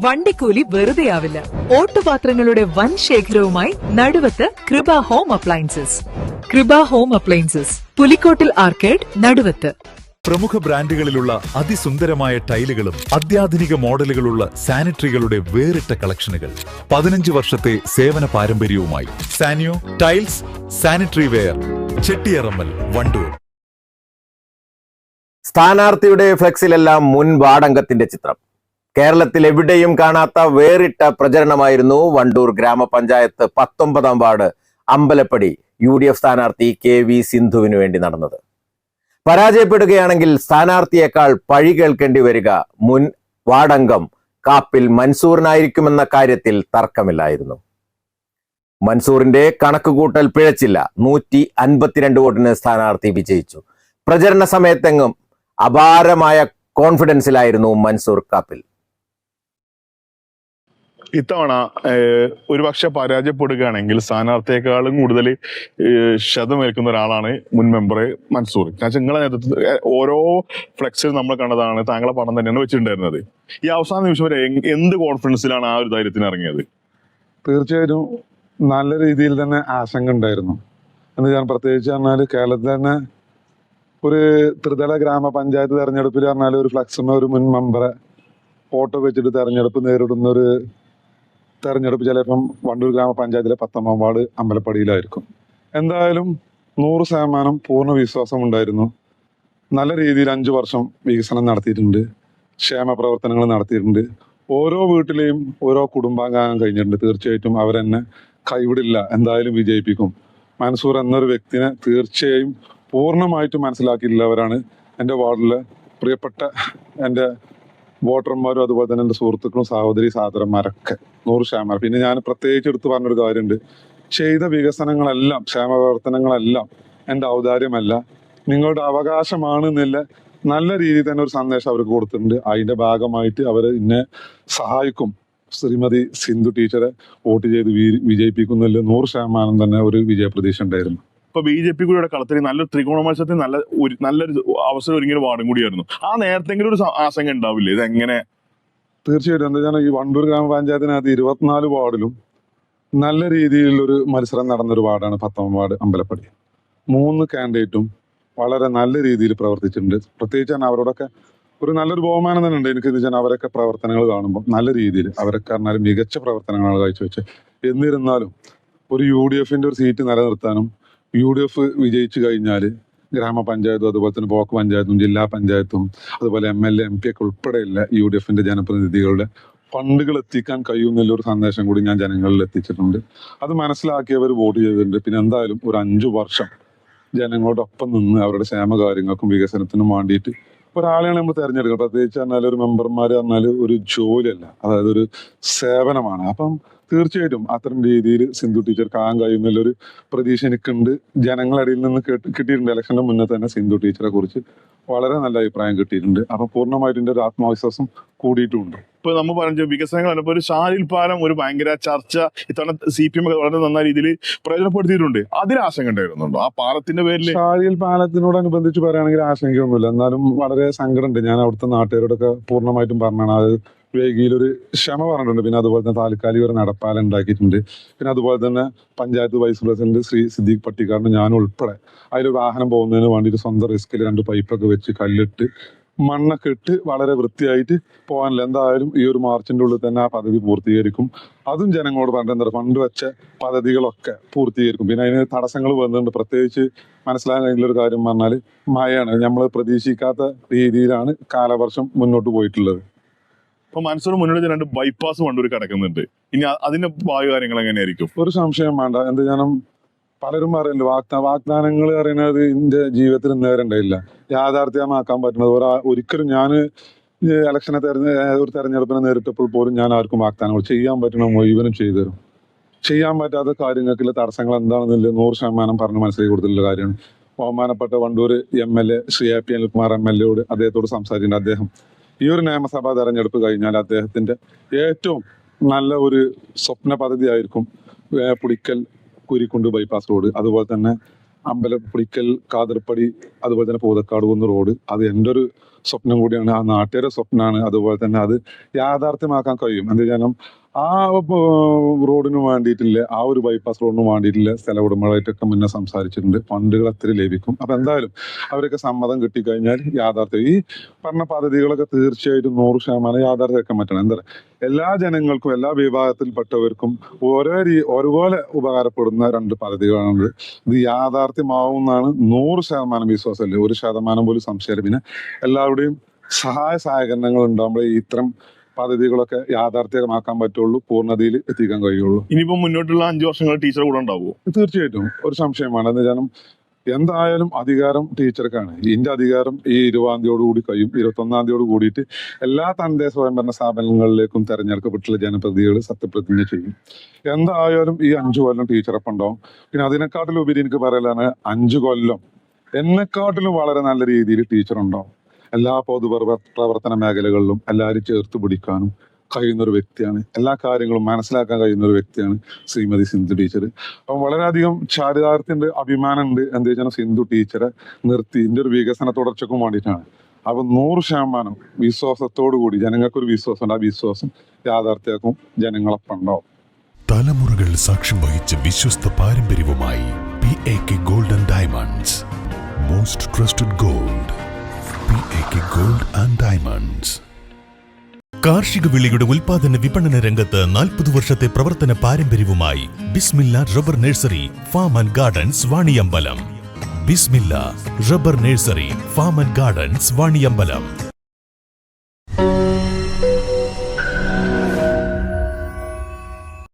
വണ്ടിക്കൂലി വെറുതെയാവില്ല. ഓട്ടുപാത്രങ്ങളുടെ വൻ ശേഖരവുമായി നടുവത്ത് കൃപ ഹോം അപ്ലയൻസസ്. കൃപ ഹോം അപ്ലയൻസസ്, പുലിക്കോട്ടിൽ ആർക്കേഡ്, നടുവത്ത്. പ്രമുഖ ബ്രാൻഡുകളിലുള്ള അതിസുന്ദരമായ ടൈലുകളും അത്യാധുനിക മോഡലുകളുള്ള സാനിറ്ററികളുടെ വേറിട്ട കളക്ഷനുകൾ. 15 വർഷത്തെ സേവന പാരമ്പര്യവുമായി Saniyo tiles, sanitary ware, Chettiyarammal, Wandoor. സ്ഥാനാർത്ഥിയുടെ ഫ്ലെക്സിലെല്ലാം മുൻ വാർഡംഗത്തിന്റെ ചിത്രം. കേരളത്തിൽ എവിടെയും കാണാത്ത വേറിട്ട പ്രചരണമായിരുന്നു വണ്ടൂർ ഗ്രാമപഞ്ചായത്ത് 19-ാം വാർഡ് അമ്പലപ്പടി UDF സ്ഥാനാർത്ഥി KV സിന്ധുവിനു വേണ്ടി നടന്നത്. പരാജയപ്പെടുകയാണെങ്കിൽ സ്ഥാനാർത്ഥിയേക്കാൾ പഴി കേൾക്കേണ്ടി വരിക മുൻ വാർഡംഗം കാപ്പിൽ മൻസൂറിനായിരിക്കുമെന്ന കാര്യത്തിൽ തർക്കമില്ലായിരുന്നു. മൻസൂറിന്റെ കണക്കുകൂട്ടൽ പിഴച്ചില്ല. 152 വോട്ടിന് സ്ഥാനാർത്ഥി വിജയിച്ചു. പ്രചരണ സമയത്തെങ്ങും അപാരമായ കോൺഫിഡൻസിലായിരുന്നു മൻസൂർ കാപ്പിൽ. ഇത്തവണ ഒരുപക്ഷെ പരാജയപ്പെടുകയാണെങ്കിൽ സ്ഥാനാർത്ഥിയെക്കാളും കൂടുതൽ ക്ഷതമേൽക്കുന്ന ഒരാളാണ് മുൻ മെമ്പർ മൻസൂർ. കാരണം നിങ്ങളെ നേതൃത്വത്തിൽ ഓരോ ഫ്ലെക്സിൽ നമ്മൾ കണ്ടതാണ്, താങ്കളെ പണം തന്നെയാണ് വെച്ചിട്ടുണ്ടായിരുന്നത്. ഈ അവസാന നിമിഷം വരെ എന്ത് കോൺഫിഡൻസിലാണ് ആ ഒരു ധൈര്യത്തിന് ഇറങ്ങിയത്? തീർച്ചയായിട്ടും നല്ല രീതിയിൽ തന്നെ ആശങ്ക ഉണ്ടായിരുന്നു. എന്ന് ഞാൻ പ്രത്യേകിച്ച് പറഞ്ഞാൽ കേരളത്തിൽ തന്നെ ഒരു ത്രിതല ഗ്രാമപഞ്ചായത്ത് തെരഞ്ഞെടുപ്പിൽ പറഞ്ഞാൽ ഒരു ഫ്ലെക്സിന് ഒരു മുൻ മെമ്പറെ ഫോട്ടോ വെച്ചിട്ട് തെരഞ്ഞെടുപ്പ് നേരിടുന്ന ഒരു തെരഞ്ഞെടുപ്പ് ചിലപ്പം വണ്ടൂർ ഗ്രാമപഞ്ചായത്തിലെ 19-ാം വാർഡ് അമ്പലപ്പടിയിലായിരിക്കും. എന്തായാലും 100% പൂർണ്ണ വിശ്വാസം ഉണ്ടായിരുന്നു. നല്ല രീതിയിൽ 5 വർഷം വികസനം നടത്തിയിട്ടുണ്ട്, ക്ഷേമ പ്രവർത്തനങ്ങൾ നടത്തിയിട്ടുണ്ട്. ഓരോ വീട്ടിലെയും ഓരോ കുടുംബാംഗം കഴിഞ്ഞിട്ടുണ്ട്. തീർച്ചയായിട്ടും അവരെന്നെ കൈവിടില്ല, എന്തായാലും വിജയിപ്പിക്കും. മൻസൂർ എന്നൊരു വ്യക്തിനെ തീർച്ചയായും പൂർണ്ണമായിട്ടും മനസ്സിലാക്കിയിട്ടുള്ളവരാണ് എൻ്റെ വാർഡിലെ പ്രിയപ്പെട്ട എൻ്റെ വോട്ടർമാരും അതുപോലെ തന്നെ എൻ്റെ സുഹൃത്തുക്കളും സഹോദരി സഹോദരന്മാരൊക്കെ 100%. പിന്നെ ഞാൻ പ്രത്യേകിച്ച് എടുത്തു പറഞ്ഞൊരു കാര്യമുണ്ട്. ചെയ്ത വികസനങ്ങളെല്ലാം, ക്ഷേമ പ്രവർത്തനങ്ങളെല്ലാം എൻ്റെ ഔദാര്യമല്ല, നിങ്ങളുടെ അവകാശമാണ് എന്നുള്ള നല്ല രീതിയിൽ തന്നെ ഒരു സന്ദേശം അവർക്ക് കൊടുത്തിട്ടുണ്ട്. അതിൻ്റെ ഭാഗമായിട്ട് അവർ എന്നെ സഹായിക്കും. ശ്രീമതി സിന്ധു ടീച്ചറെ വോട്ട് ചെയ്ത് വിജയിപ്പിക്കുന്നതിൽ 100% തന്നെ ഒരു വിജയപ്രതീക്ഷ ഉണ്ടായിരുന്നു. ഇപ്പൊ BJP കൂടെ കളത്തിൽ നല്ലൊരു ത്രികോണ മത്സരത്തിൽ നല്ലൊരു അവസരം ഒരുങ്ങിയ വാർഡും കൂടിയായിരുന്നു. ആ നേരത്തെങ്കിലും ഒരു ആശങ്ക ഉണ്ടാവില്ലേ ഇതെങ്ങനെ? തീർച്ചയായിട്ടും. എന്താ വെച്ചാൽ ഈ വണ്ടൂർ ഗ്രാമപഞ്ചായത്തിനകത്ത് 24 വാർഡിലും നല്ല രീതിയിലൊരു മത്സരം നടന്നൊരു വാർഡാണ് 19-ാം വാർഡ് അമ്പലപ്പടി. 3 കാൻഡിഡേറ്റും വളരെ നല്ല രീതിയിൽ പ്രവർത്തിച്ചിട്ടുണ്ട്. പ്രത്യേകിച്ച് അവരോടൊക്കെ ഒരു നല്ലൊരു ബഹുമാനം തന്നെ ഉണ്ട് എനിക്ക്. എന്ന് വെച്ചാൽ അവരൊക്കെ പ്രവർത്തനങ്ങൾ കാണുമ്പോൾ നല്ല രീതിയിൽ അവരൊക്കെ പറഞ്ഞാൽ മികച്ച പ്രവർത്തനങ്ങളാണ് കാഴ്ചവെച്ചത്. എന്നിരുന്നാലും ഒരു UDFന്റെ ഒരു സീറ്റ് നിലനിർത്താനും UDF വിജയിച്ചു കഴിഞ്ഞാൽ ഗ്രാമപഞ്ചായത്തും അതുപോലെ തന്നെ ബ്ലോക്ക് പഞ്ചായത്തും ജില്ലാ പഞ്ചായത്തും അതുപോലെ MLA MP ഒക്കെ ഉൾപ്പെടെയുള്ള UDFന്റെ ജനപ്രതിനിധികളുടെ ഫണ്ടുകൾ എത്തിക്കാൻ കഴിയുമെന്നുള്ളൊരു സന്ദേശം കൂടി ഞാൻ ജനങ്ങളിൽ എത്തിച്ചിട്ടുണ്ട്. അത് മനസ്സിലാക്കിയവർ വോട്ട് ചെയ്തിട്ടുണ്ട്. പിന്നെ എന്തായാലും ഒരു 5 വർഷം ജനങ്ങളോടൊപ്പം നിന്ന് അവരുടെ ക്ഷേമകാര്യങ്ങൾക്കും വികസനത്തിനും വേണ്ടിയിട്ട് ഒരാളെയാണ് നമ്മൾ തിരഞ്ഞെടുക്കുക. പ്രത്യേകിച്ച് പറഞ്ഞാൽ ഒരു മെമ്പർമാർ പറഞ്ഞാൽ ഒരു ജോലിയല്ല, അതായത് ഒരു സേവനമാണ്. അപ്പം തീർച്ചയായിട്ടും അത്തരം രീതിയിൽ സിന്ധു ടീച്ചർക്ക് ആകാൻ കഴിയുന്നുള്ളൊരു പ്രതീക്ഷ എനിക്കുണ്ട്. ജനങ്ങളിടയിൽ നിന്ന് കിട്ടിയിട്ടുണ്ട്. ഇലക്ഷന്റെ മുന്നേ തന്നെ സിന്ധു ടീച്ചറെ കുറിച്ച് വളരെ നല്ല അഭിപ്രായം കിട്ടിയിട്ടുണ്ട്. അപ്പൊ പൂർണ്ണമായിട്ട് എൻ്റെ ഒരു ആത്മവിശ്വാസം കൂടിയിട്ടുമുണ്ട്. ഇപ്പൊ നമ്മൾ പറഞ്ഞ വികസനങ്ങൾ ഒരു ഷാരിൽ പാലം ഒരു ഭയങ്കര ചർച്ച ഇത്തവണ CPM വളരെ നന്നായ രീതിയിൽ പ്രയോജനപ്പെടുത്തിയിട്ടുണ്ട്. അതിൽ ആശങ്ക ഉണ്ടായിരുന്നുണ്ടോ ആ പാലത്തിന്റെ പേരിൽ? ഷാരിൽ പാലത്തിനോടനുബന്ധിച്ച് പറയുകയാണെങ്കിൽ ആശങ്കയൊന്നുമില്ല. എന്നാലും വളരെ സങ്കടമുണ്ട്. ഞാൻ അവിടുത്തെ നാട്ടുകാരോടൊക്കെ പൂർണ്ണമായിട്ടും പറഞ്ഞാണ് അത് വേഗിയിലൊരു ക്ഷമ പറഞ്ഞിട്ടുണ്ട്. പിന്നെ അതുപോലെ തന്നെ താൽക്കാലിക ഒരു നടപ്പാലം ഉണ്ടാക്കിയിട്ടുണ്ട്. പിന്നെ അതുപോലെ തന്നെ പഞ്ചായത്ത് വൈസ് പ്രസിഡന്റ് ശ്രീ സിദ്ദീഖ് പട്ടിക്കാരന് ഞാൻ ഉൾപ്പെടെ അതിലൊരു വാഹനം പോകുന്നതിന് വേണ്ടിയിട്ട് സ്വന്തം റിസ്കിൽ 2 പൈപ്പൊക്കെ വെച്ച് കല്ലിട്ട് മണ്ണൊക്കെ ഇട്ട് വളരെ വൃത്തിയായിട്ട് പോകാനില്ല. എന്തായാലും ഈ ഒരു മാർച്ചിന്റെ ഉള്ളിൽ തന്നെ ആ പദ്ധതി പൂർത്തീകരിക്കും. അതും ജനങ്ങളോട് പറഞ്ഞിട്ട് എന്താ ഫണ്ട് വെച്ച പദ്ധതികളൊക്കെ പൂർത്തീകരിക്കും. പിന്നെ അതിന് തടസ്സങ്ങൾ വന്നിട്ടുണ്ട്. പ്രത്യേകിച്ച് മനസ്സിലാകാൻ കഴിഞ്ഞ ഒരു കാര്യം പറഞ്ഞാൽ മഴയാണ്. നമ്മൾ പ്രതീക്ഷിക്കാത്ത രീതിയിലാണ് കാലവർഷം മുന്നോട്ട് പോയിട്ടുള്ളത്. ഇപ്പൊ മൻസൂർ മുന്നോട്ട് 2 ബൈപ്പാസ് വണ്ടൂർ കിടക്കുന്നുണ്ട്. ഇനി അതിന്റെ ഭാവി കാര്യങ്ങൾ എങ്ങനെയായിരിക്കും? ഒരു സംശയം വേണ്ട. എന്ത് ഞാൻ പലരും പറയല്ലോ വാഗ്ദാനങ്ങൾ പറയുന്നത് എന്റെ ജീവിതത്തിൽ നേരെ ഉണ്ടായില്ല, യാഥാർത്ഥ്യമാക്കാൻ പറ്റുന്നത് ഒരിക്കലും ഞാൻ ഇലക്ഷനെ ഒരു തെരഞ്ഞെടുപ്പിനെ നേരിട്ടപ്പോൾ പോലും ഞാൻ ആർക്കും വാഗ്ദാനങ്ങൾ ചെയ്യാൻ പറ്റണ മുഴുവനും ചെയ്തു തരും. ചെയ്യാൻ പറ്റാത്ത കാര്യങ്ങൾക്കുള്ള തടസ്സങ്ങൾ എന്താണെന്നില്ല 100% പറഞ്ഞ് മനസ്സിലാക്കി കൊടുത്തിട്ടുള്ള കാര്യമാണ്. ബഹുമാനപ്പെട്ട Wandoor MLA Shri AP Anilkumar MLA അദ്ദേഹത്തോട് സംസാരിച്ചിട്ടുണ്ട്. അദ്ദേഹം ഈ ഒരു നിയമസഭാ തെരഞ്ഞെടുപ്പ് കഴിഞ്ഞാൽ അദ്ദേഹത്തിന്റെ ഏറ്റവും നല്ല ഒരു സ്വപ്ന പദ്ധതി ആയിരിക്കും പുളിക്കൽ കുരിക്കുണ്ട് ബൈപ്പാസ് റോഡ്, അതുപോലെ തന്നെ പുളിക്കൽ കാതിർപ്പടി, അതുപോലെ തന്നെ പൂതക്കാട് കുന്ന് റോഡ്. അത് എൻ്റെ ഒരു സ്വപ്നം കൂടിയാണ്, ആ നാട്ടുകാരുടെ സ്വപ്നമാണ്. അതുപോലെ തന്നെ അത് യാഥാർത്ഥ്യമാക്കാൻ കഴിയും. എന്താ വെച്ചാൽ ആ റോഡിന് വേണ്ടിയിട്ടില്ല, ആ ഒരു ബൈപ്പാസ് റോഡിന് വേണ്ടിയിട്ടില്ല സ്ഥല ഉടമകളായിട്ടൊക്കെ മുന്നേ സംസാരിച്ചിട്ടുണ്ട്. ഫണ്ടുകൾ അത്ര ലഭിക്കും. അപ്പൊ എന്തായാലും അവരൊക്കെ സമ്മതം കിട്ടിക്കഴിഞ്ഞാൽ യാഥാർത്ഥ്യം ഈ പറഞ്ഞ പദ്ധതികളൊക്കെ തീർച്ചയായിട്ടും 100% യാഥാർത്ഥ്യമാക്കാൻ പറ്റണം. എന്താ എല്ലാ ജനങ്ങൾക്കും എല്ലാ വിഭാഗത്തിൽപ്പെട്ടവർക്കും ഒരുപോലെ ഉപകാരപ്പെടുന്ന 2 പദ്ധതികളാണത്. ഇത് യാഥാർത്ഥ്യമാവുമെന്നാണ് 100% വിശ്വാസമല്ലേ, 1% പോലും സംശയമില്ല. പിന്നെ എല്ലാവരുടെയും സഹായ സഹകരണങ്ങൾ ഉണ്ടാകുമ്പോഴേ ഇത്തരം പദ്ധതികളൊക്കെ യാഥാർത്ഥ്യമാക്കാൻ പറ്റുള്ളൂ, പൂർണ്ണതയിൽ എത്തിക്കാൻ കഴിയുള്ളൂ. ഇനിയിപ്പോ മുന്നോട്ടുള്ള 5 വർഷങ്ങൾ ടീച്ചർ കൂടെ ഉണ്ടാവുമോ? തീർച്ചയായിട്ടും ഒരു സംശയമാണ്. എന്താ വെച്ചാൽ എന്തായാലും അധികാരം ടീച്ചർക്കാണ്. ഇതിന്റെ അധികാരം ഈ 20-ാം തീയതിയോടുകൂടി കഴിയും. 21-ാം തീയതിയോട് കൂടിയിട്ട് എല്ലാ തദ്ദേശ സ്വയംഭരണ സ്ഥാപനങ്ങളിലേക്കും തെരഞ്ഞെടുക്കപ്പെട്ടുള്ള ജനപ്രതിനിധികൾ സത്യപ്രതിജ്ഞ ചെയ്യും. എന്തായാലും ഈ 5 കൊല്ലം ടീച്ചറൊപ്പം ഉണ്ടാവും. പിന്നെ അതിനെക്കാട്ടിലുപരി എനിക്ക് പറയലാണ് 5 കൊല്ലം എന്നെക്കാട്ടിലും വളരെ നല്ല രീതിയിൽ ടീച്ചർ ഉണ്ടാവും. എല്ലാ പൊതുപ്രവർത്തന മേഖലകളിലും എല്ലാവരും ചേർത്ത് പിടിക്കാനും കഴിയുന്ന ഒരു വ്യക്തിയാണ്. എല്ലാ കാര്യങ്ങളും മനസ്സിലാക്കാൻ കഴിയുന്ന ഒരു വ്യക്തിയാണ് ശ്രീമതി സിന്ധു ടീച്ചർ. അപ്പം വളരെയധികം ചാരിതാർത്ഥ്യമുണ്ട്, അഭിമാനമുണ്ട്. എന്താ വെച്ചാൽ സിന്ധു ടീച്ചറെ നിർത്തി ഇതിന്റെ ഒരു വികസന തുടർച്ചക്കും വേണ്ടിയിട്ടാണ്. അപ്പൊ 100% വിശ്വാസത്തോടു കൂടി ജനങ്ങൾക്കൊരു വിശ്വാസമുണ്ട്. ആ വിശ്വാസം യാഥാർത്ഥ്യമാക്കും, ജനങ്ങളൊപ്പം ഉണ്ടാവും. തലമുറകൾ സാക്ഷ്യം വഹിച്ച വിശ്വസ്ത പാരമ്പര്യവുമായി PAK gold and diamonds. Most trusted gold, PAK gold and diamonds. കാർഷിക വിളയുടെ ഉൽപാദന വിപണന രംഗത്ത് 40 വർഷത്തെ പ്രവർത്തന പാരമ്പര്യവുമായി Bismillah rubber nursery farm and gardens Vaniyambalam. Bismillah rubber nursery farm and gardens Vaniyambalam.